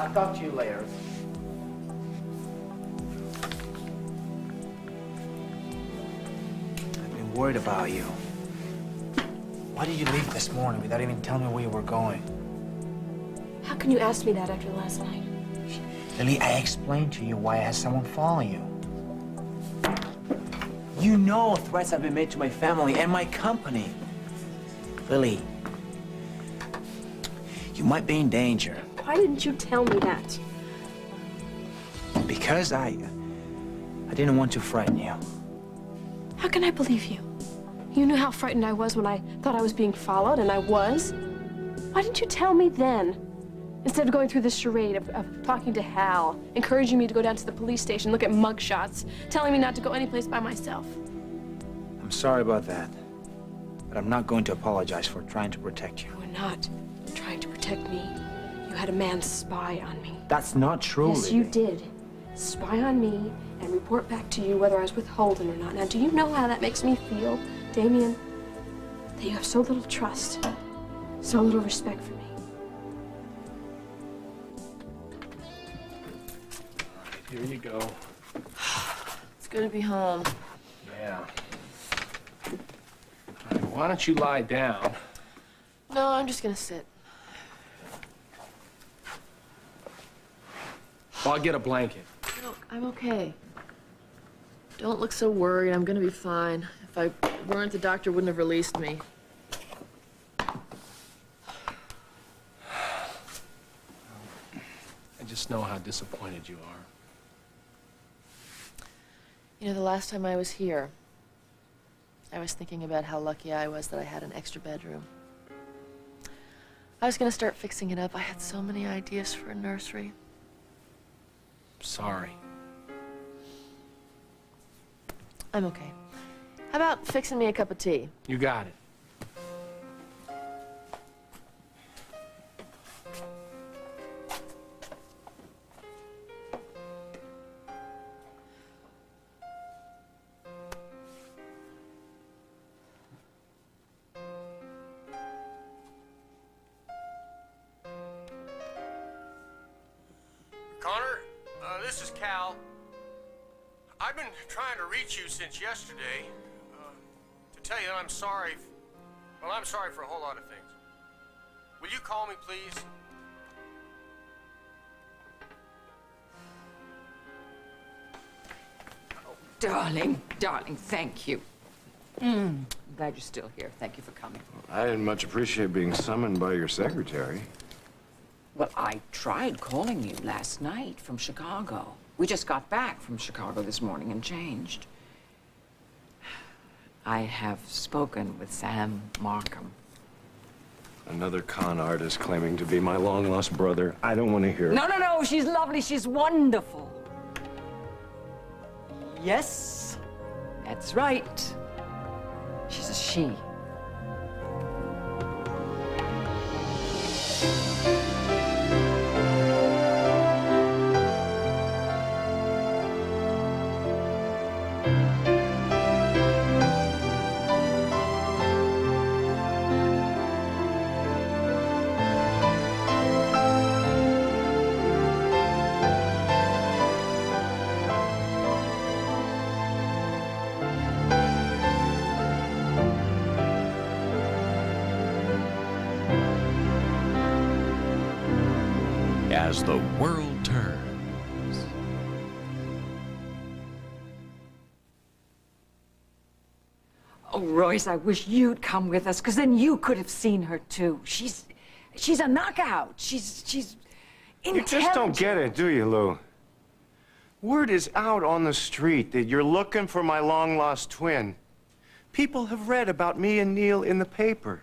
I'll talk to you later. I've been worried about you. Why did you leave this morning without even telling me where you were going? How can you ask me that after last night? Lily, I explained to you why I had someone follow you. You know threats have been made to my family and my company. Lily, you might be in danger. Why didn't you tell me that? Because I didn't want to frighten you. How can I believe you? You knew how frightened I was when I thought I was being followed, and I was. Why didn't you tell me then? Instead of going through this charade of talking to Hal, encouraging me to go down to the police station, look at mugshots, telling me not to go anyplace by myself. I'm sorry about that, but I'm not going to apologize for trying to protect you. You were not trying to protect me. You had a man spy on me. That's not true, Yes, Lily. you did. Spy on me and report back to you whether I was with Holden or not. Now, do you know how that makes me feel, Damien? That you have so little trust, so little respect for me. Here you go. It's good to be home. Yeah. All right, why don't you lie down? No, I'm just gonna sit. Well, I'll get a blanket. No, I'm okay. Don't look so worried. I'm gonna be fine. If I weren't, the doctor wouldn't have released me. I just know how disappointed you are. You know, the last time I was here, I was thinking about how lucky I was that I had an extra bedroom. I was gonna start fixing it up. I had so many ideas for a nursery. Sorry. I'm okay. How about fixing me a cup of tea? You got it. Connor, this is Cal. I've been trying to reach you since yesterday to tell you that I'm sorry. Well, I'm sorry for a whole lot of things. Will you call me, please? Darling, darling, thank you. I'm glad you're still here. Thank you for coming. I didn't much appreciate being summoned by your secretary. Well, I tried calling you last night from Chicago. We just got back from Chicago this morning and changed. I have spoken with Sam Markham. Another con artist claiming to be my long-lost brother. I don't want to hear it. No, no, no, she's lovely. She's wonderful. Yes, that's right. She's a she. As the world turns. Oh, Royce, I wish you'd come with us, because then you could have seen her, too. She's a knockout. She's You intelligent. just don't get it, do you, Lou? Word is out on the street that you're looking for my long-lost twin. People have read about me and Neil in the paper.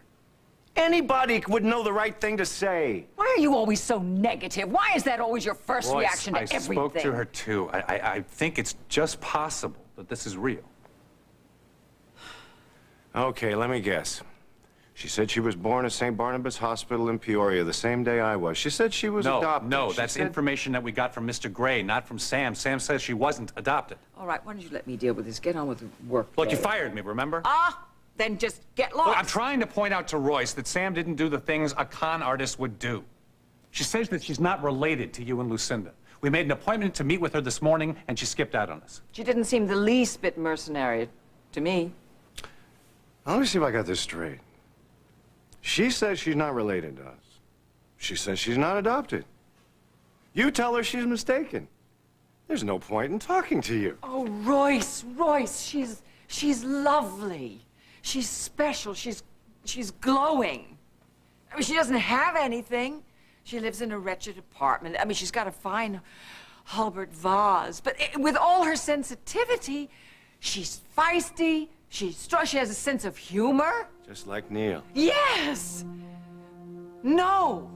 Anybody would know the right thing to say. Why are you always so negative? Why is that always your first Royce, reaction to I everything? spoke to her, too. I think it's just possible that this is real. Okay, let me guess. She said she was born at St. Barnabas Hospital in Peoria the same day I was. She said she was adopted. No, She that's said... information that we got from Mr. Gray, not from Sam. Sam says she wasn't adopted. All right, why don't you let me deal with this? Get on with the work. Look, you day. fired me, remember? Then just get lost. Look, I'm trying to point out to Royce that Sam didn't do the things a con artist would do. She says that she's not related to you and Lucinda. We made an appointment to meet with her this morning, and she skipped out on us. She didn't seem the least bit mercenary to me. Now, let me see if I got this straight. She says she's not related to us. She says she's not adopted. You tell her she's mistaken. There's no point in talking to you. Oh, Royce, she's lovely. She's special. She's glowing. I mean, she doesn't have anything. She lives in a wretched apartment. I mean, she's got a fine Hulbert vase. But with all her sensitivity, she's feisty, she's strong, she has a sense of humor. Just like Neil. Yes! No!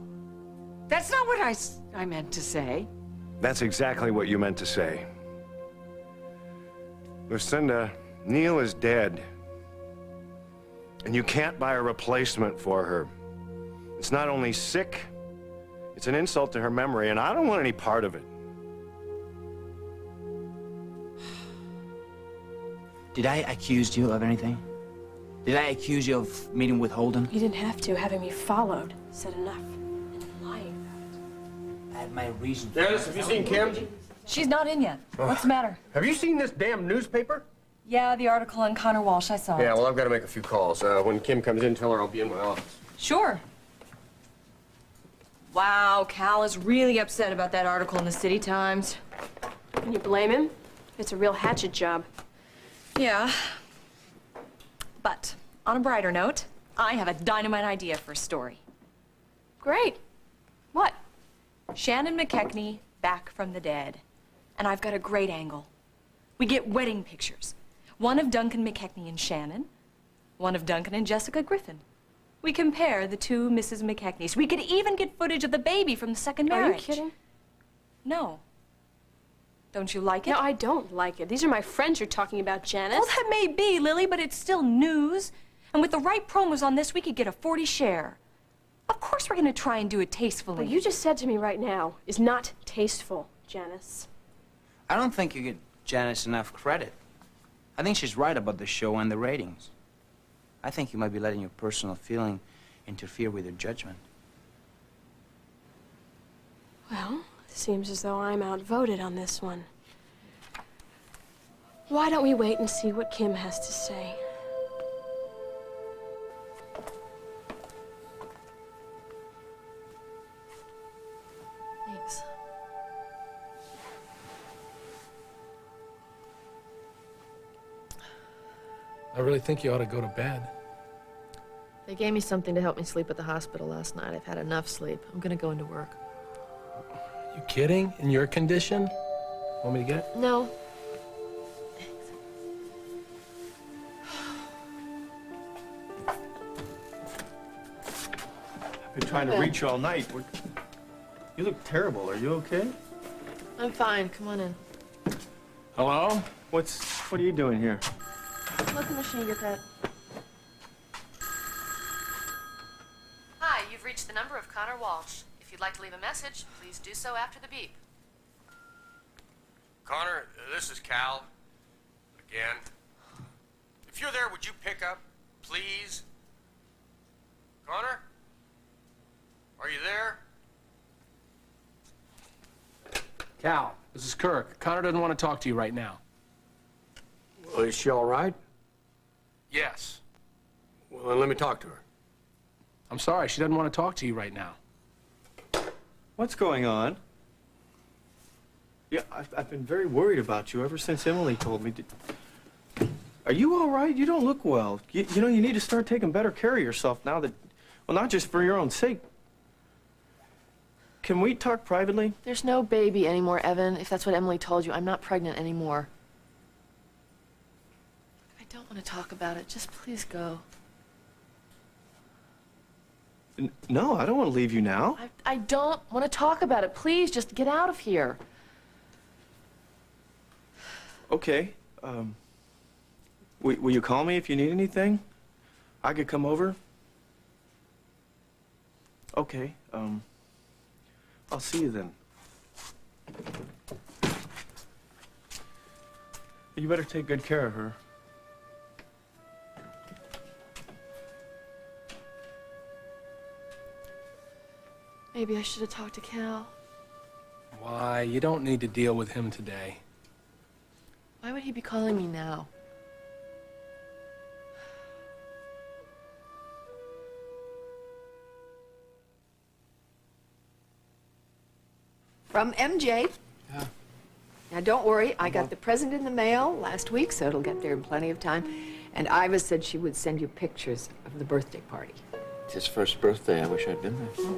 That's not what I meant to say. That's exactly what you meant to say. Lucinda, Neil is dead. And you can't buy a replacement for her. It's not only sick, it's an insult to her memory, and I don't want any part of it. Did I accuse you of anything? Did I accuse you of meeting with Holden? You didn't have to. Having me followed said enough. And lying about it. I had my reason. Dennis, have you seen Kim? She's not in yet. What's the matter? Have you seen this damn newspaper? Yeah, the article on Connor Walsh. I saw it. Yeah, well, I've got to make a few calls. When Kim comes in, tell her I'll be in my office. Sure. Wow, Cal is really upset about that article in the City Times. Can you blame him? It's a real hatchet job. Yeah. But on a brighter note, I have a dynamite idea for a story. Great. What? Shannon McKechnie back from the dead. And I've got a great angle. We get wedding pictures. One of Duncan McKechnie and Shannon, one of Duncan and Jessica Griffin. We compare the two Mrs. McKechnies. We could even get footage of the baby from the second marriage. Are you kidding? No. Don't you like it? No, I don't like it. These are my friends you're talking about, Janice. Well, that may be, Lily, but it's still news. And with the right promos on this, we could get a 40 share. Of course we're going to try and do it tastefully. What you just said to me right now is not tasteful, Janice. I don't think you give Janice enough credit. I think she's right about the show and the ratings. I think you might be letting your personal feeling interfere with your judgment. Well, it seems as though I'm outvoted on this one. Why don't we wait and see what Kim has to say? Thanks. I really think you ought to go to bed. They gave me something to help me sleep at the hospital last night. I've had enough sleep. I'm gonna go into work. You kidding? In your condition? Want me to get it? No. I've been trying to reach you all night. You look terrible. Are you okay? I'm fine. Come on in. Hello? What are you doing here? Let the machine get that. Hi, you've reached the number of Connor Walsh. If you'd like to leave a message, please do so after the beep. Connor, this is Cal. Again. If you're there, would you pick up, please? Connor? Are you there? Cal, this is Kirk. Connor doesn't want to talk to you right now. Well, is she all right? Yes. Well, then let me talk to her. I'm sorry, she doesn't want to talk to you right now. What's going on? Yeah, I've been very worried about you ever since Emily told me. Are you all right? You don't look well. You know, you need to start taking better care of yourself now that, well, not just for your own sake. Can we talk privately? There's no baby anymore, Evan. If that's what Emily told you, I'm not pregnant anymore. I don't want to talk about it. Just please go. No, I don't want to leave you now. I don't want to talk about it. Please, just get out of here. Okay. Will you call me if you need anything? I could come over. Okay. I'll see you then. You better take good care of her. Maybe I should have talked to Cal. Why? You don't need to deal with him today. Why would he be calling me now? From MJ. Yeah. Now, don't worry. I got the present in the mail last week, so it'll get there in plenty of time. And Iva said she would send you pictures of the birthday party. It's his first birthday. I wish I'd been there.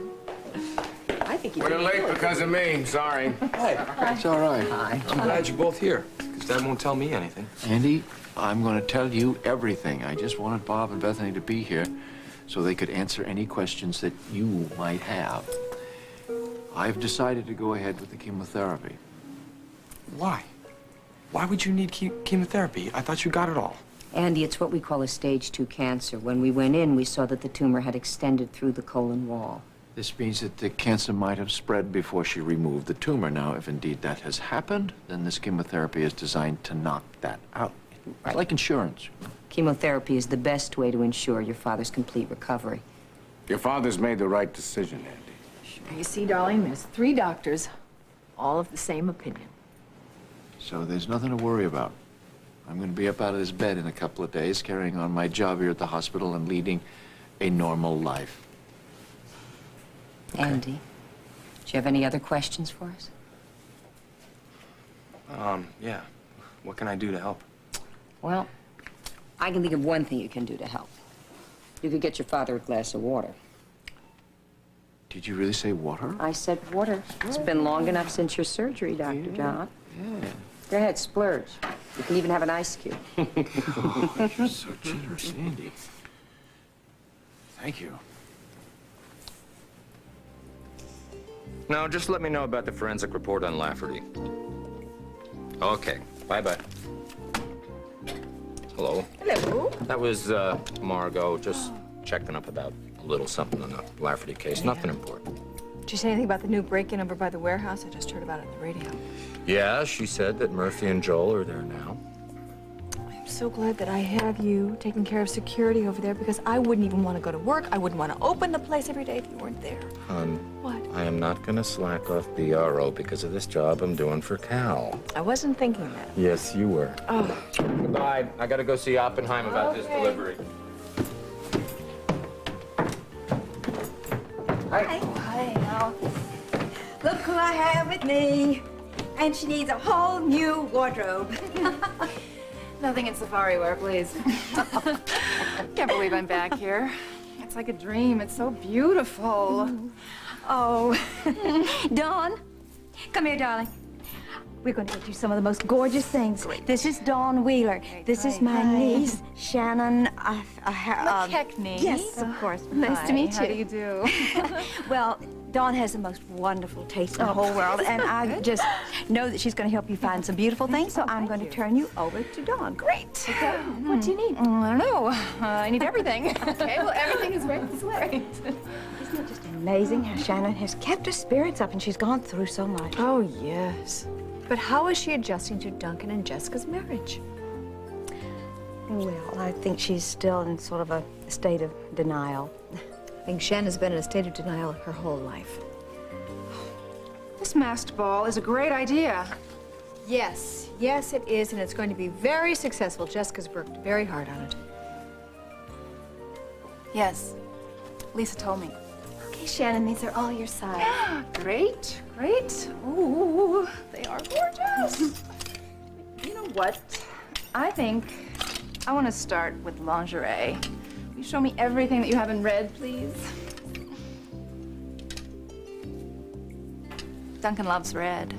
I think you We're late because of me. Sorry. Hey, it's all right. Hi. I'm glad you're both here, because Dad won't tell me anything. Andy, I'm going to tell you everything. I just wanted Bob and Bethany to be here so they could answer any questions that you might have. I've decided to go ahead with the chemotherapy. Why? Why would you need chemotherapy? I thought you got it all. Andy, it's what we call a stage 2 cancer. When we went in, we saw that the tumor had extended through the colon wall. This means that the cancer might have spread before she removed the tumor. Now, if indeed that has happened, then this chemotherapy is designed to knock that out. It's like insurance. Chemotherapy is the best way to ensure your father's complete recovery. Your father's made the right decision, Andy. You see, darling, there's 3 doctors, all of the same opinion. So there's nothing to worry about. I'm going to be up out of this bed in a couple of days, carrying on my job here at the hospital and leading a normal life. Okay. Andy, do you have any other questions for us? Yeah. What can I do to help? Well, I can think of one thing you can do to help. You could get your father a glass of water. Did you really say water? I said water. It's been long enough since your surgery, Dr. John. Yeah. Go ahead, splurge. You can even have an ice cube. Oh, you're so generous, Andy. Thank you. Now, just let me know about the forensic report on Lafferty. Okay, bye-bye. Hello. Hello. That was, Margot, just checking up about a little something on the Lafferty case. Nothing important. Did you say anything about the new break-in over by the warehouse? I just heard about it on the radio. Yeah, she said that Murphy and Joel are there now. I'm so glad that I have you taking care of security over there because I wouldn't even want to go to work. I wouldn't want to open the place every day if you weren't there. Hon, What? I am not going to slack off BRO because of this job I'm doing for Cal. I wasn't thinking that. Yes, you were. Oh. Goodbye. I got to go see Oppenheim about his delivery. Hi. Oh, hi, Al. Look who I have with me. And she needs a whole new wardrobe. Nothing in safari wear, please. Can't believe I'm back here. It's like a dream. It's so beautiful. Oh. Dawn, come here, darling. We're going to get you some of the most gorgeous things. Great. This is Dawn Wheeler. This is my niece, Shannon McKechnie. Yes, of course. Nice Hi, to meet you. How do you do? Well, Dawn has the most wonderful taste in the whole world, and I just know that she's going to help you find some beautiful things, so I'm going to turn you over to Dawn. Great. Okay. What do you need? I don't know. I need everything. Okay, well, everything is right this way. Isn't it just amazing how Shannon has kept her spirits up and she's gone through so much? Oh, yes. But how is she adjusting to Duncan and Jessica's marriage? Well, I think she's still in sort of a state of denial. I think Shannon's been in a state of denial her whole life. This masked ball is a great idea. Yes, yes it is, and it's going to be very successful. Jessica's worked very hard on it. Yes, Lisa told me. Okay, Shannon, these are all your size. Great, great. Ooh, they are gorgeous. You know what? I think I want to start with lingerie. Will you show me everything that you have in red, please? Duncan loves red.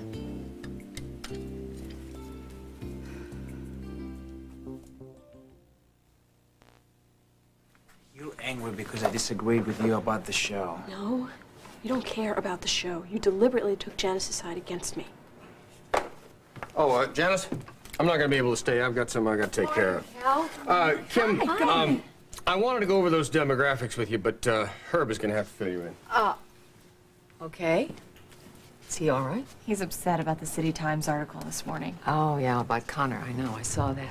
You're angry because I disagreed with you about the show. No, you don't care about the show. You deliberately took Janice's side against me. Oh, Janice, I'm not going to be able to stay. I've got something I got to take care of. Kim, I wanted to go over those demographics with you, but Herb is going to have to fill you in. Okay. Is he all right? He's upset about the City Times article this morning. Oh, yeah, about Connor. I know. I saw that.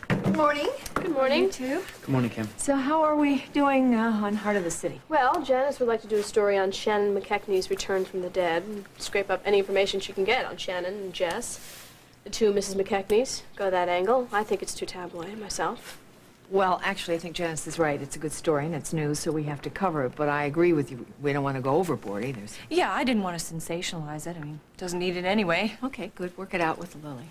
Good morning. Good morning. You too. Good morning, Kim. So how are we doing on Heart of the City? Well, Janice would like to do a story on Shannon McKechnie's return from the dead and scrape up any information she can get on Shannon and Jess. The two Mrs. McKechnies. Go that angle. I think it's too tabloid myself. Well, actually, I think Janice is right. It's a good story and it's news, so we have to cover it. But I agree with you. We don't want to go overboard either. Yeah, I didn't want to sensationalize it. I mean, doesn't need it anyway. Okay, good. Work it out with Lily.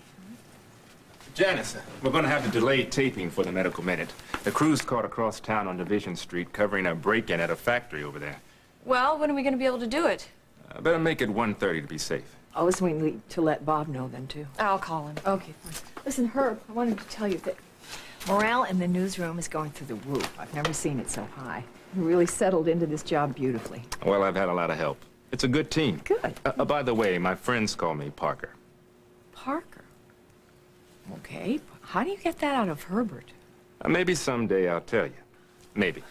Janice, we're going to have to delay taping for the medical minute. The crew's caught across town on Division Street covering a break-in at a factory over there. Well, when are we going to be able to do it? Better make it 1:30 to be safe. Oh, listen, we need to let Bob know then, too. I'll call him. Okay, fine. Listen, Herb, I wanted to tell you that morale in the newsroom is going through the roof. I've never seen it so high. You really settled into this job beautifully. Well, I've had a lot of help. It's a good team. Good. By the way, my friends call me Parker. Parker? Okay. How do you get that out of Herbert? Maybe someday I'll tell you. Maybe.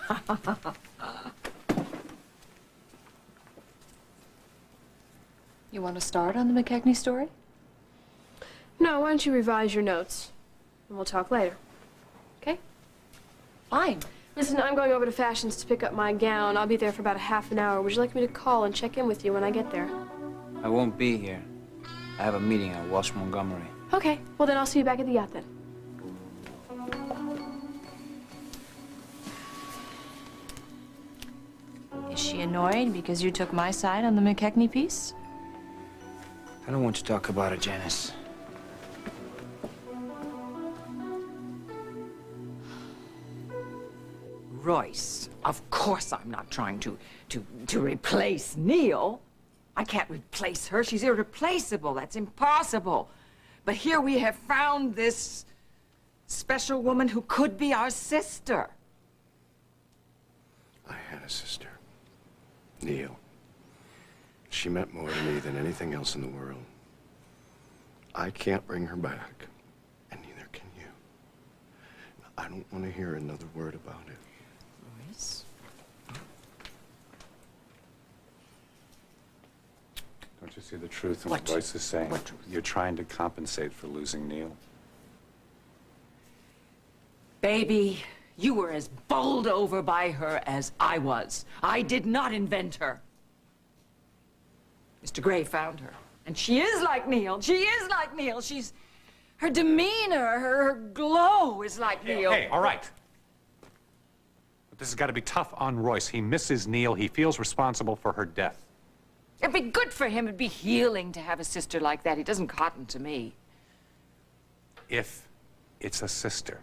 You want to start on the McKechnie story? No, why don't you revise your notes? And we'll talk later. Okay? Fine. Listen, I'm going over to Fashions to pick up my gown. I'll be there for about a half an hour. Would you like me to call and check in with you when I get there? I won't be here. I have a meeting at Walsh Montgomery. Okay, well then I'll see you back at the yacht then. Is she annoyed because you took my side on the McKechnie piece? I don't want to talk about it, Janice. Royce, of course I'm not trying to replace Neil. I can't replace her. She's irreplaceable. That's impossible. But here we have found this special woman who could be our sister. I had a sister, Neil. She meant more to me than anything else in the world. I can't bring her back, and neither can you. I don't want to hear another word about it. Royce? Don't you see the truth in what Royce is saying? What truth? You're trying to compensate for losing Neil. Baby, you were as bowled over by her as I was. I did not invent her. Mr. Gray found her. And she is like Neil. She is like Neil. Her demeanor, her glow is like Neil. Hey, all right. But this has got to be tough on Royce. He misses Neil. He feels responsible for her death. It'd be good for him. It'd be healing to have a sister like that. He doesn't cotton to me. If it's a sister.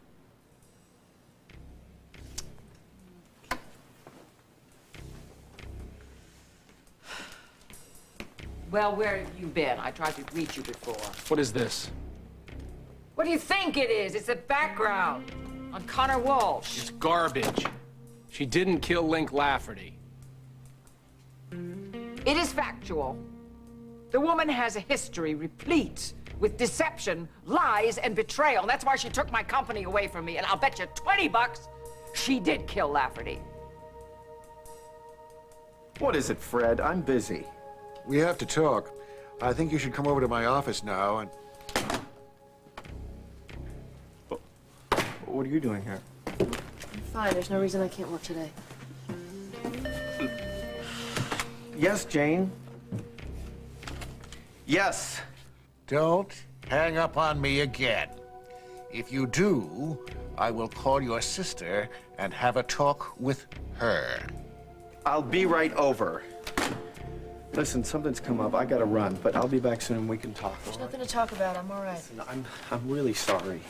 Well, where have you been? I tried to reach you before. What is this? What do you think it is? It's a background on Connor Walsh. It's garbage. She didn't kill Link Lafferty. It is factual. The woman has a history replete with deception, lies, and betrayal. That's why she took my company away from me. And I'll bet you $20 she did kill Lafferty. What is it, Fred? I'm busy. We have to talk. I think you should come over to my office now and... What are you doing here? Fine, there's no reason I can't work today. Yes, Jane? Yes. Don't hang up on me again. If you do, I will call your sister and have a talk with her. I'll be right over. Listen, something's come up. I gotta run, but I'll be back soon and we can talk. There's nothing to talk about. I'm all right. Listen, I'm really sorry.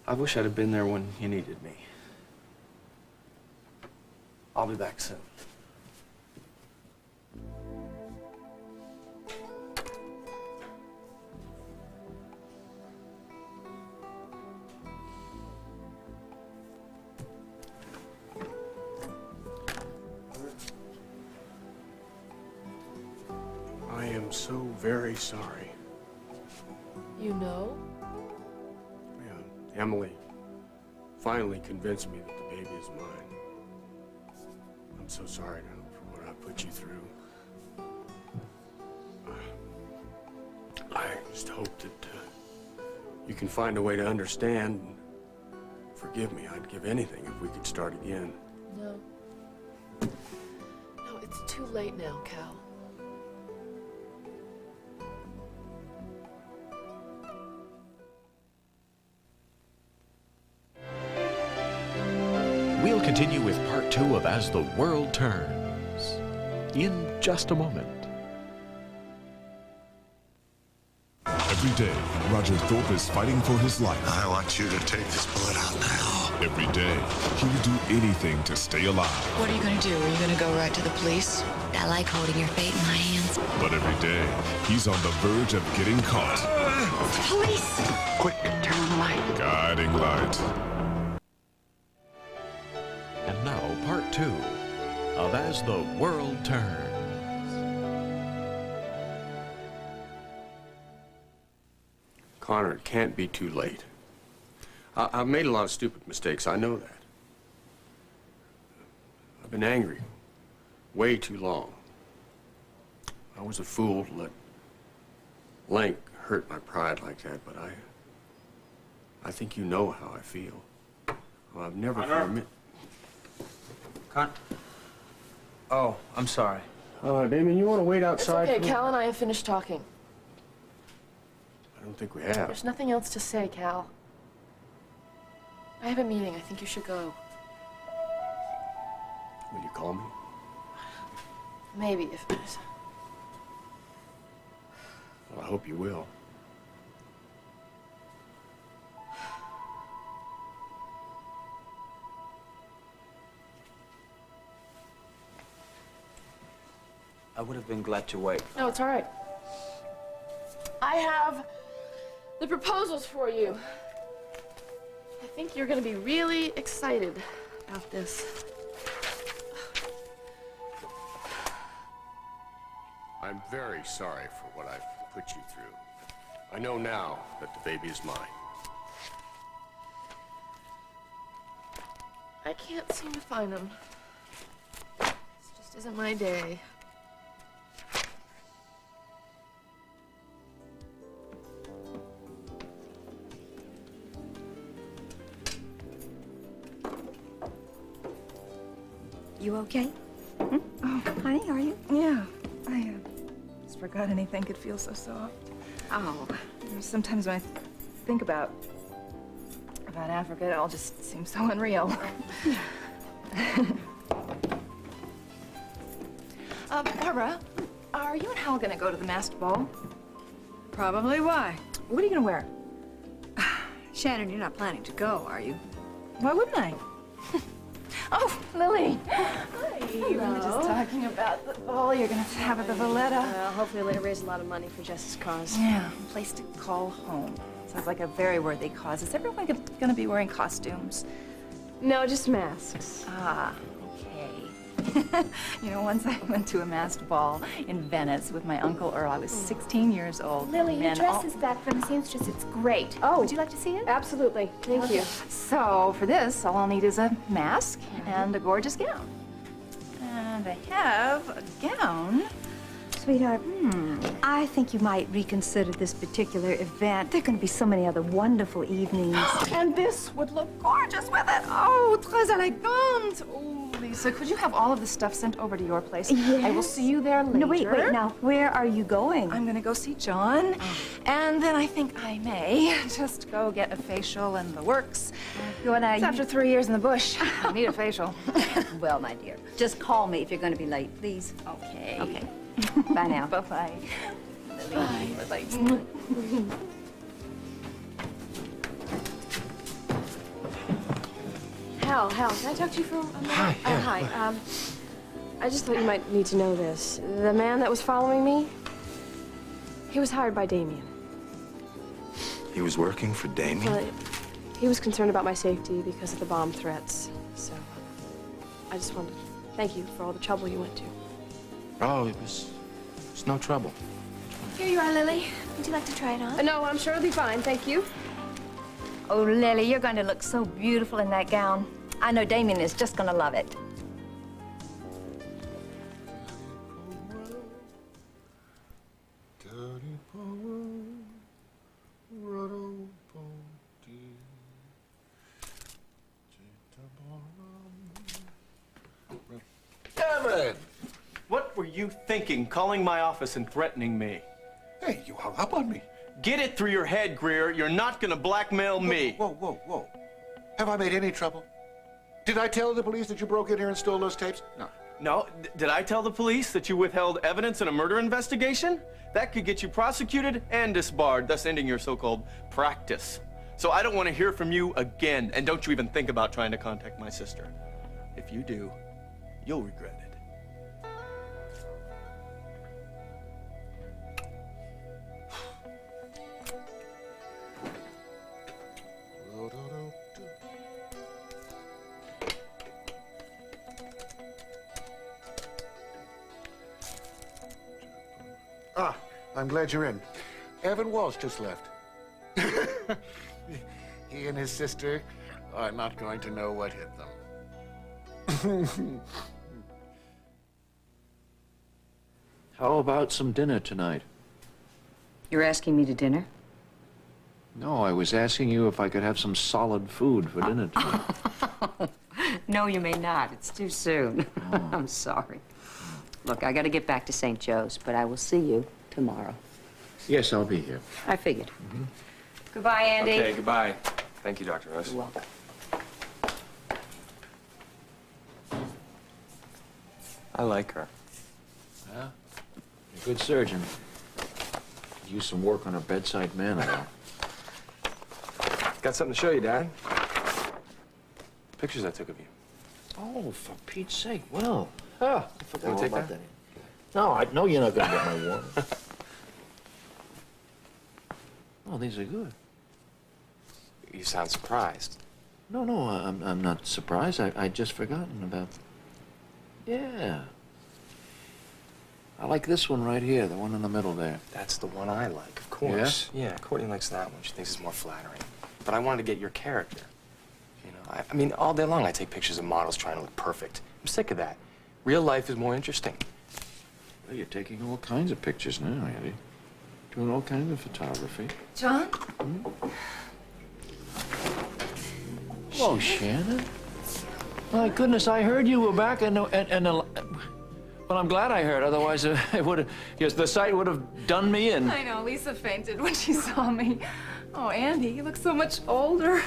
I wish I'd have been there when you needed me. I'll be back soon. I am so very sorry. You know? Yeah, Emily finally convinced me that the baby is mine. I'm so sorry for what I put you through. I just hope that you can find a way to understand and forgive me. I'd give anything if we could start again. No. No, it's too late now, Cal. We'll continue with part 2 of As the World Turns in just a moment. Every day, Roger Thorpe is fighting for his life. I want you to take this bullet out now. Every day, he will do anything to stay alive. What are you going to do? Are you going to go right to the police? I like holding your fate in my hands. But every day, he's on the verge of getting caught. Police! Quick, turn on the light. Guiding light. And now, part 2 of As the World Turns. Connor, it can't be too late. I've made a lot of stupid mistakes. I know that. I've been angry way too long. I was a fool to let Link hurt my pride like that, but I think you know how I feel. Well, I've never permitted. Oh, I'm sorry. Damien, you want to wait It's outside? okay, for me? Cal and I have finished talking. I don't think we have. There's nothing else to say, Cal. I have a meeting. I think you should go. Will you call me? Maybe, if... Well, I hope you will. I would have been glad to wait. No, it's all right. I have the proposals for you. I think you're going to be really excited about this. I'm very sorry for what I've put you through. I know now that the baby is mine. I can't seem to find them. This just isn't my day. You okay? Hmm? Oh, honey, are you? Yeah. I just forgot anything could feel so soft. Oh. Sometimes when I think about Africa, it all just seems so unreal. Barbara, are you and Hal gonna go to the masked ball? Probably. Why? What are you gonna wear? Shannon, you're not planning to go, are you? Why wouldn't I? Oh, Lily. Hi. We were just talking about the ball you're gonna have at the Valletta. Well, hopefully it'll raise a lot of money for Jess's cause. Yeah, a place to call home. Sounds like a very worthy cause. Is everyone gonna be wearing costumes? No, just masks. Ah, okay. You know, once I went to a masked ball in Venice with my Uncle Earl. I was 16 years old. Lily, your Men dress all- is back from the seamstress. It's great. Oh. Would you like to see it? Absolutely. Thank you. So, for this, all I'll need is a mask and a gorgeous gown. And I have a gown. Sweetheart, I think you might reconsider this particular event. There are going to be so many other wonderful evenings. And this would look gorgeous with it. Oh, très élégant. Oh, Lisa, could you have all of this stuff sent over to your place? I will see you there later. No, wait. Now, where are you going? I'm going to go see John. And then I think I may just go get a facial and the works. It's after 3 years in the bush. I need a facial. Well, my dear, just call me if you're going to be late, please. Okay. Okay. Bye now. Bye-bye. Bye. Bye-bye. Hal, can I talk to you for a minute? Hi, yeah. Hi. I just thought you might need to know this. The man that was following me, he was hired by Damien. He was working for Damien? Well, he was concerned about my safety because of the bomb threats. So, I just wanted to thank you for all the trouble you went to. Oh, it was no trouble. Here you are, Lily. Would you like to try it on? No, I'm sure it'll be fine. Thank you. Oh, Lily, you're going to look so beautiful in that gown. I know Damien is just going to love it. you thinking, calling my office and threatening me? Hey, you hung up on me. Get it through your head, Greer. You're not gonna blackmail me. Whoa, whoa, whoa. Have I made any trouble? Did I tell the police that you broke in here and stole those tapes? No. No, did I tell the police that you withheld evidence in a murder investigation? That could get you prosecuted and disbarred, thus ending your so-called practice. So I don't want to hear from you again, and don't you even think about trying to contact my sister. If you do, you'll regret it. Ah, I'm glad you're in. Evan Walsh just left. He and his sister are not going to know what hit them. How about some dinner tonight? You're asking me to dinner? No, I was asking you if I could have some solid food for dinner tonight. No, you may not. It's too soon. Oh. I'm sorry. Look, I gotta get back to St. Joe's, but I will see you tomorrow. Yes, I'll be here. I figured. Goodbye, Andy. Okay, goodbye. Thank you, Dr. Rose. You're welcome. I like her. Yeah? You're a good surgeon. Could use some work on her bedside manner. Got something to show you, Dad. Pictures I took of you. Oh, for Pete's sake. Well, I forgot Wanna all take about that? that. No, I know you're not going to get my water. Oh, these are good. You sound surprised. No, I'm not surprised. I'd just forgotten about... Yeah. I like this one right here, the one in the middle there. That's the one I like, of course. Yeah, Courtney likes that one. She thinks it's more flattering. But I wanted to get your character. You know, I mean, all day long I take pictures of models trying to look perfect. I'm sick of that. Real life is more interesting. Well, you're taking all kinds of pictures now, Andy. Doing all kinds of photography. John? Hello, Shannon. My goodness, I heard you were back, well, I'm glad I heard. Otherwise, it would have. Yes, the sight would have done me in. I know, Lisa fainted when she saw me. Oh, Andy, you look so much older.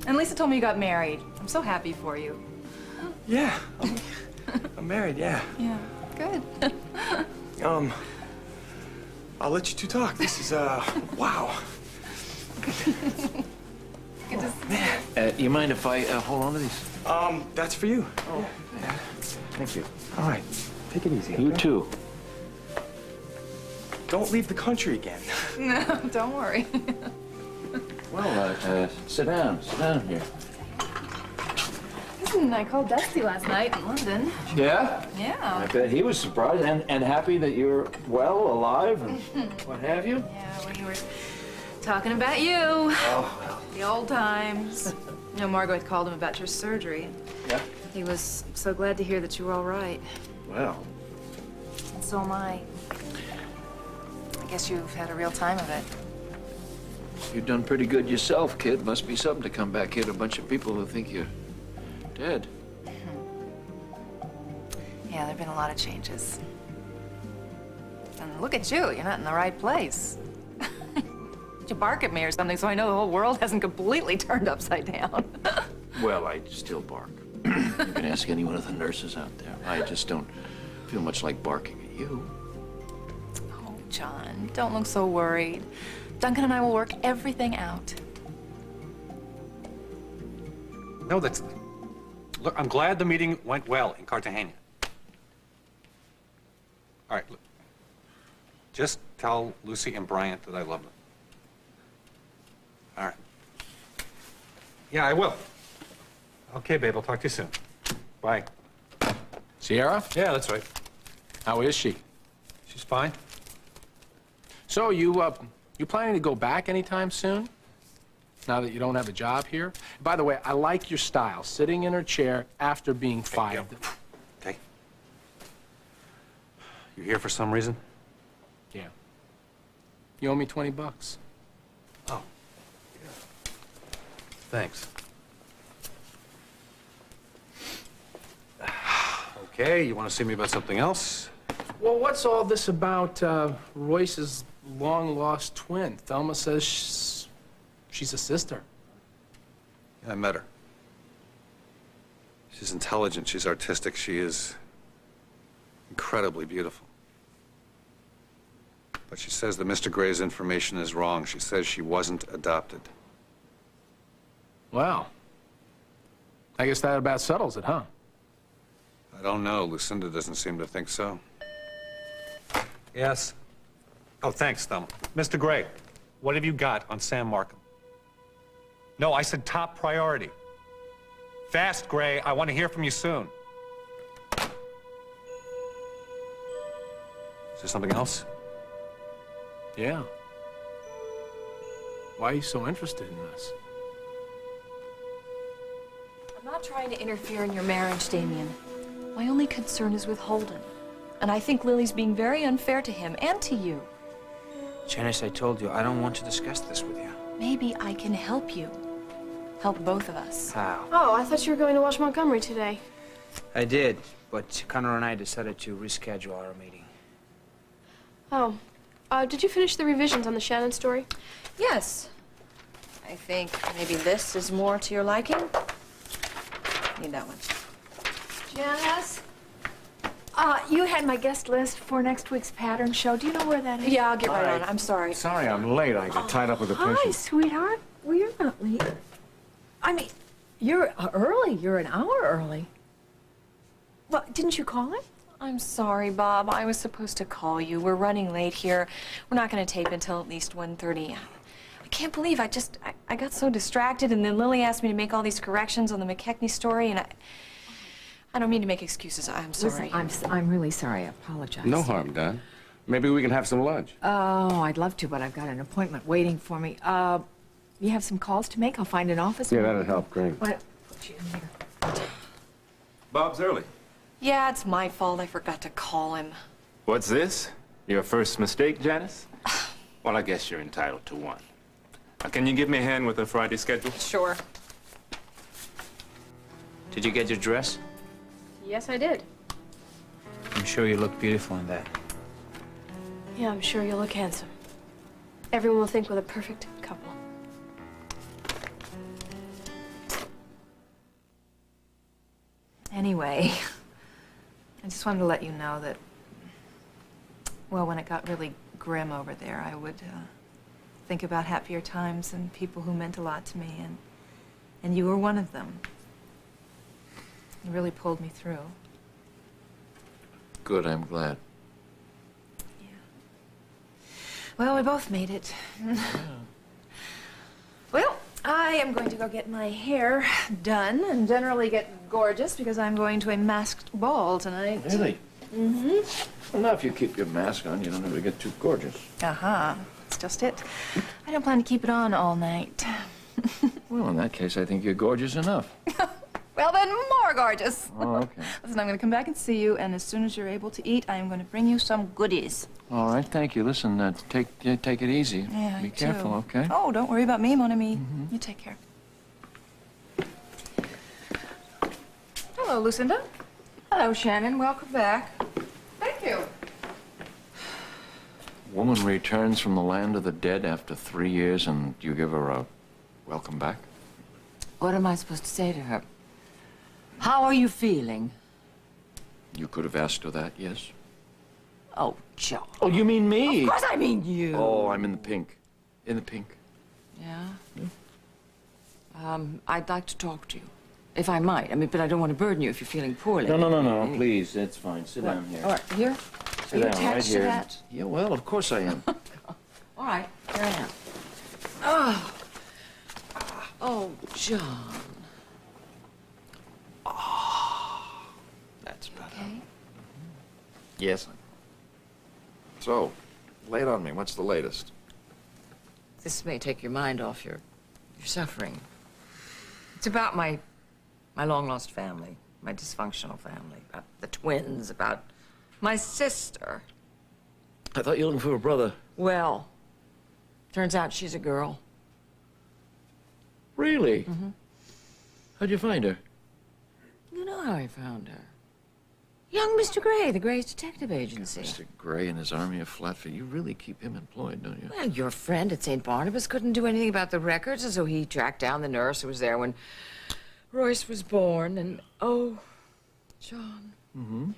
And Lisa told me you got married. I'm so happy for you. Yeah, I'm married, yeah. Yeah, good. I'll let you two talk. This is, wow. You mind if I hold on to these? That's for you. Oh, yeah. Thank you. All right, take it easy. You okay? too. Don't leave the country again. No, don't worry. Well, sit down here. Listen, I called Dusty last night in London. Yeah? Yeah. I bet he was surprised and happy that you're well, alive, and what have you. Yeah, we were talking about you. Oh, well. The old times. You know, Margot had called him about your surgery. Yeah? He was so glad to hear that you were all right. Well. And so am I. I guess you've had a real time of it. You've done pretty good yourself, kid. Must be something to come back here to a bunch of people who think you're dead. Yeah, there have been a lot of changes. And look at you, you're not in the right place. You bark at me or something so I know the whole world hasn't completely turned upside down. Well, I still bark. You can ask any one of the nurses out there. I just don't feel much like barking at you. Oh, John, don't look so worried. Duncan and I will work everything out. No, that's... Look, I'm glad the meeting went well in Cartagena. All right, look. Just tell Lucy and Bryant that I love them. All right. Yeah, I will. Okay, babe, I'll talk to you soon. Bye. Sierra? Yeah, that's right. How is she? She's fine. So, you planning to go back anytime soon? Now that you don't have a job here? By the way, I like your style, sitting in her chair after being fired. Okay. You here for some reason? Yeah. You owe me $20. Oh. Thanks. Okay, you want to see me about something else? Well, what's all this about Royce's long-lost twin? Thelma says she's a sister. Yeah, I met her. She's intelligent, she's artistic, she is incredibly beautiful. But she says that Mr. Gray's information is wrong. She says she wasn't adopted. Wow. I guess that about settles it, huh? I don't know. Lucinda doesn't seem to think so. Yes? Oh, thanks, Thelma. Mr. Gray, what have you got on Sam Markham? No, I said top priority. Fast, Gray. I want to hear from you soon. Is there something else? Yeah. Why are you so interested in this? I'm not trying to interfere in your marriage, Damien. My only concern is with Holden. And I think Lily's being very unfair to him and to you. Janice, I told you, I don't want to discuss this with you. Maybe I can help you. Help both of us. How? Oh, I thought you were going to watch Montgomery today. I did, but Connor and I decided to reschedule our meeting. Oh. Did you finish the revisions on the Shannon story? Yes. I think maybe this is more to your liking. Need that one. Janice? You had my guest list for next week's pattern show. Do you know where that is? Yeah, I'll get right on it. I'm sorry. Sorry I'm late. I got tied up with a Hi, patient. sweetheart. Well, you're not late. I mean, you're early. You're an hour early. Well, didn't you call him? I'm sorry, Bob. I was supposed to call you. We're running late here. We're not going to tape until at least 1:30. I can't believe I got so distracted, and then Lily asked me to make all these corrections on the McKechnie story, and I don't mean to make excuses. I'm sorry. Listen, I'm really sorry. I apologize. No harm done. Maybe we can have some lunch. Oh, I'd love to, but I've got an appointment waiting for me. You have some calls to make? I'll find an office. Yeah, that'd help. Great. What? Put you in here. Bob's early. Yeah, it's my fault. I forgot to call him. What's this? Your first mistake, Janice? Well, I guess you're entitled to one. Can you give me a hand with the Friday schedule? Sure. Did you get your dress? Yes, I did. I'm sure you look beautiful in that. Yeah, I'm sure you'll look handsome. Everyone will think we're the perfect couple. Anyway, I just wanted to let you know that, well, when it got really grim over there, I would think about happier times and people who meant a lot to me, and you were one of them. You really pulled me through. Good, I'm glad. Well, we both made it. Well, I am going to go get my hair done and generally get gorgeous because I'm going to a masked ball tonight. Really? Mm-hmm. Well, now if you keep your mask on, you don't ever get too gorgeous. Uh-huh. That's just it. I don't plan to keep it on all night. Well, in that case, I think you're gorgeous enough. Well, then more gorgeous. Oh, okay. Listen, I'm going to come back and see you, and as soon as you're able to eat, I am going to bring you some goodies. All right, thank you. Listen, take it easy. Yeah, Be you careful, too. okay? Oh, don't worry about me, mon ami. You take care. Hello, Lucinda. Hello, Shannon. Welcome back. Thank you. Woman returns from the land of the dead after 3 years, and you give her a welcome back? What am I supposed to say to her? How are you feeling? You could have asked her that, yes? Oh, Joe. Oh, you mean me? Of course I mean you. Oh, I'm in the pink. In the pink. Yeah? I'd like to talk to you, if I might. I mean, but I don't want to burden you if you're feeling poorly. No, please. That's fine. Sit down here. All right, here? Sit Are you down right attached here. to that? Yeah, well, of course I am. All right, here I am. Oh. Oh, John. That's better. Okay. Yes. So, lay it on me. What's the latest? This may take your mind off your suffering. It's about my long-lost family, my dysfunctional family, about the twins, about my sister. I thought you were looking for a brother. Well, turns out she's a girl. Really? Mm-hmm. How'd you find her? You know how I found her. Young Mr. Gray, the Gray's Detective Agency. Mr. Gray and his army of flatfeet, you really keep him employed, don't you? Well, your friend at St. Barnabas couldn't do anything about the records, and so he tracked down the nurse who was there when Royce was born, and oh, John. Mm-hmm.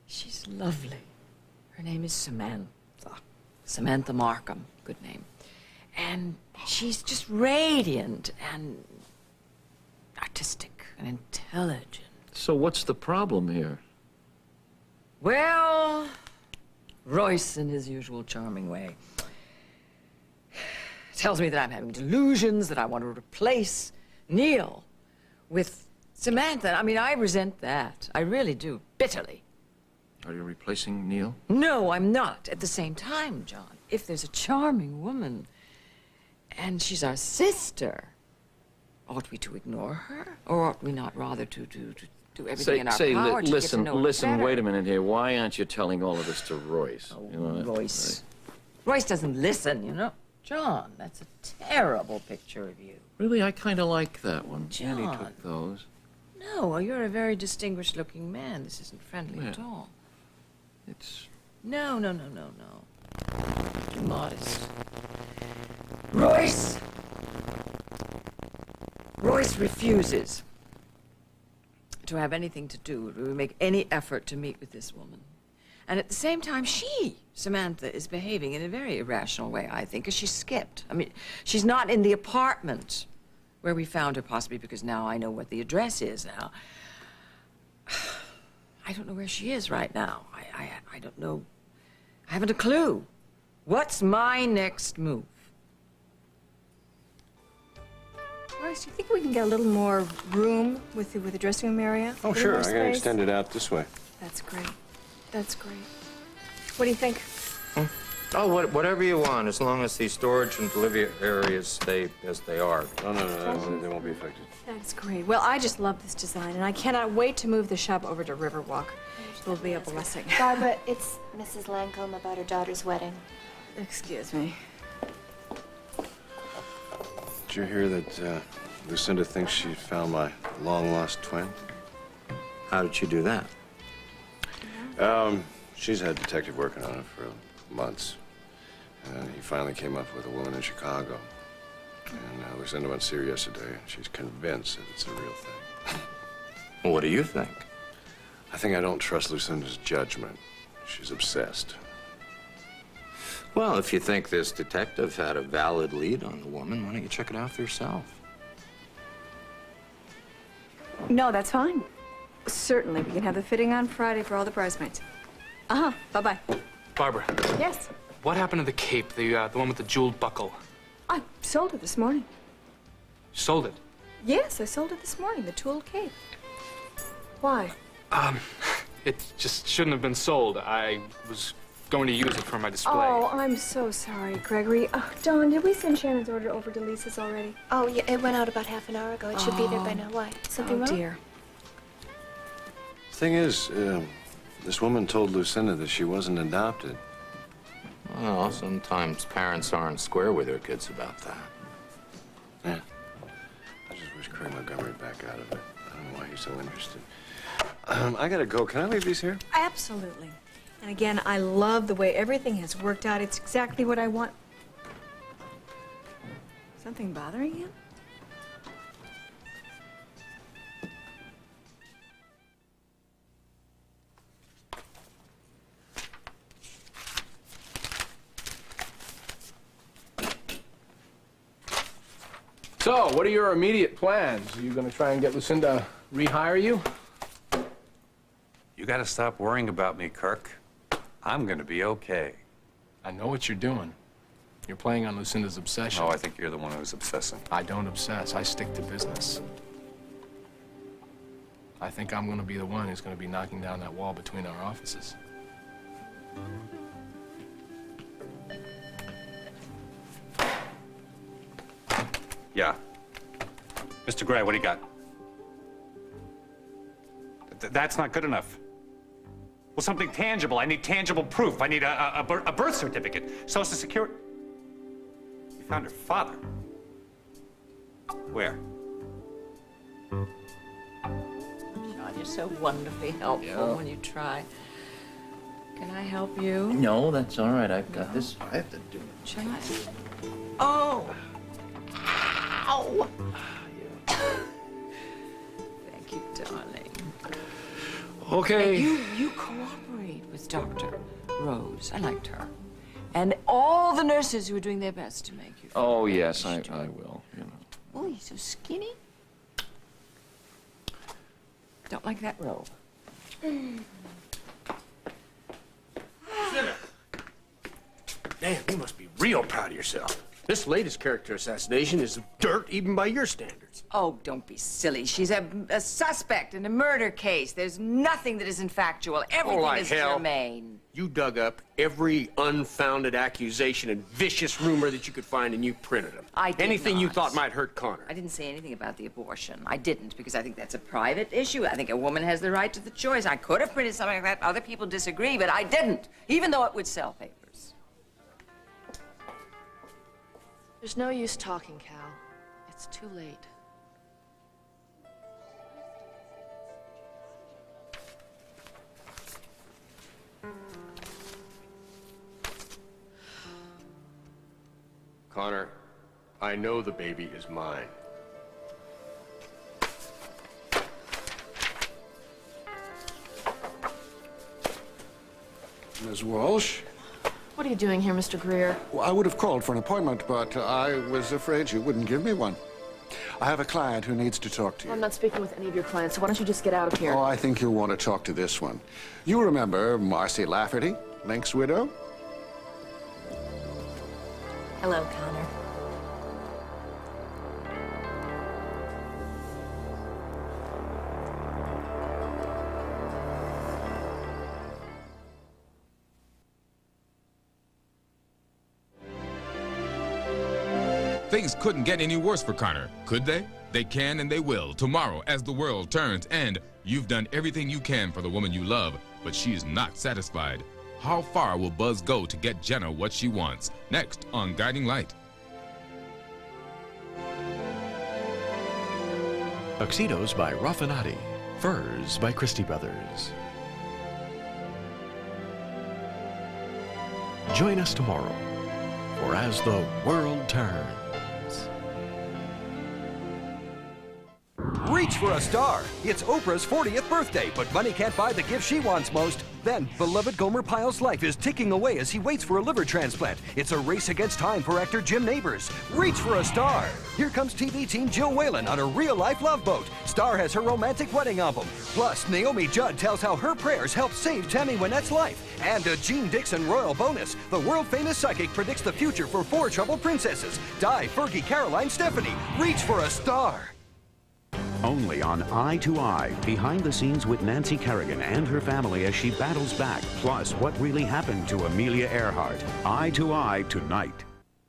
She's lovely. Her name is Samantha. Samantha Markham. Good name. And she's just radiant and artistic and intelligent. So what's the problem here? Well, Royce, in his usual charming way, tells me that I'm having delusions, that I want to replace Neil with Samantha. I mean, I resent that. I really do, bitterly. Are you replacing Neil? No, I'm not. At the same time, John, if there's a charming woman and she's our sister, ought we to ignore her? Or ought we not rather to do everything in our power to get to know her listen, better? wait a minute here. Why aren't you telling all of this to Royce? Oh, You know, Royce. Royce doesn't listen, you know. John, that's a terrible picture of you. Really, I kind of like that one. John. Annie took those. No, well, you're a very distinguished-looking man. This isn't friendly at Yeah. all. It's... No. Too modest. Royce! Royce refuses to have anything to do, to make any effort to meet with this woman. And at the same time, Samantha, is behaving in a very irrational way, I think, because she's skipped. I mean, she's not in the apartment where we found her, possibly because now I know what the address is now. I don't know where she is right now. I don't know. I haven't a clue. What's my next move? Royce, do you think we can get a little more room with the dressing room area? Oh, A little sure. more I can space? extend it out this way. That's great. That's great. What do you think? Oh, whatever you want, as long as the storage and delivery areas stay as they are. No, they won't be affected. That's great. Well, I just love this design, and I cannot wait to move the shop over to Riverwalk. It will be a blessing. Barbara, it's Mrs. Lancome about her daughter's wedding. Excuse me. Did you hear that Lucinda thinks she found my long-lost twin? How did she do that? She's had a detective working on it for months. And he finally came up with a woman in Chicago. And Lucinda went to see her yesterday, and she's convinced that it's a real thing. What do you think? I think I don't trust Lucinda's judgment. She's obsessed. Well, if you think this detective had a valid lead on the woman, why don't you check it out for yourself? No, that's fine. Certainly, we can have the fitting on Friday for all the bridesmaids. Bye-bye. Barbara, Yes, what happened to the cape, the one with the jeweled buckle? I sold it this morning. You sold it. Yes, I sold it this morning, the tooled cape. Why? It just shouldn't have been sold. I was going to use it for my display. Oh, I'm so sorry, Gregory. Dawn, did we send Shannon's order over to Lisa's already? Oh, yeah, it went out about half an hour ago. It should be there by now. Why? Something wrong? Oh, dear. The thing is, this woman told Lucinda that she wasn't adopted. Well, sometimes parents aren't square with their kids about that. Yeah. I just wish Craig Montgomery back out of it. I don't know why he's so interested. I gotta go. Can I leave these here? Absolutely. And again, I love the way everything has worked out. It's exactly what I want. Something bothering you? So, what are your immediate plans? Are you going to try and get Lucinda rehire you? You gotta stop worrying about me, Kirk. I'm gonna be okay. I know what you're doing. You're playing on Lucinda's obsession. No, I think you're the one who's obsessing. I don't obsess. I stick to business. I think I'm going to be the one who's going to be knocking down that wall between our offices. Yeah. Mr. Gray, what do you got? That's not good enough. Well, something tangible. I need tangible proof. I need a birth certificate. Social Security. You found her father. Where? John, You're so wonderfully helpful when you try. Can I help you? No, that's all right. I've got this. I have to do it. Shall I? Oh! Ow! Thank you, darling. Okay. You cooperate with Dr. Rose. I liked her. And all the nurses who are doing their best to make you feel Oh, yes, I will. You know. Oh, you're so skinny. Don't like that robe. Man, you must be real proud of yourself. This latest character assassination is dirt even by your standards. Oh, don't be silly. She's a suspect in a murder case. There's nothing that isn't factual. Everything is germane. You dug up every unfounded accusation and vicious rumor that you could find, and you printed them. I did Anything you not. thought might hurt Connor. I didn't say anything about the abortion. I didn't, because I think that's a private issue. I think a woman has the right to the choice. I could have printed something like that. Other people disagree, but I didn't, even though it would sell papers. There's no use talking, Cal. It's too late. Connor, I know the baby is mine. Ms. Walsh? What are you doing here, Mr. Greer? Well, I would have called for an appointment, but I was afraid you wouldn't give me one. I have a client who needs to talk to you. I'm not speaking with any of your clients, so why don't you just get out of here? Oh, I think you'll want to talk to this one. You remember Marcy Lafferty, Link's widow? Hello, Connor. Things couldn't get any worse for Connor, could they? They can and they will tomorrow as the world turns, and you've done everything you can for the woman you love, but she is not satisfied. How far will Buzz go to get Jenna what she wants? Next on Guiding Light. Tuxedos by Raffinati. Furs by Christie Brothers. Join us tomorrow for As the World Turns. Reach for a star. It's Oprah's 40th birthday, but money can't buy the gift she wants most. Then, beloved Gomer Pyle's life is ticking away as he waits for a liver transplant. It's a race against time for actor Jim Nabors. Reach for a star. Here comes TV teen Jill Whalen on a real-life love boat. Star has her romantic wedding album. Plus, Naomi Judd tells how her prayers helped save Tammy Wynette's life. And a Gene Dixon royal bonus. The world-famous psychic predicts the future for 4 troubled princesses. Di, Fergie, Caroline, Stephanie. Reach for a star. Only on Eye to Eye, behind the scenes with Nancy Kerrigan and her family as she battles back, plus what really happened to Amelia Earhart. Eye to Eye tonight.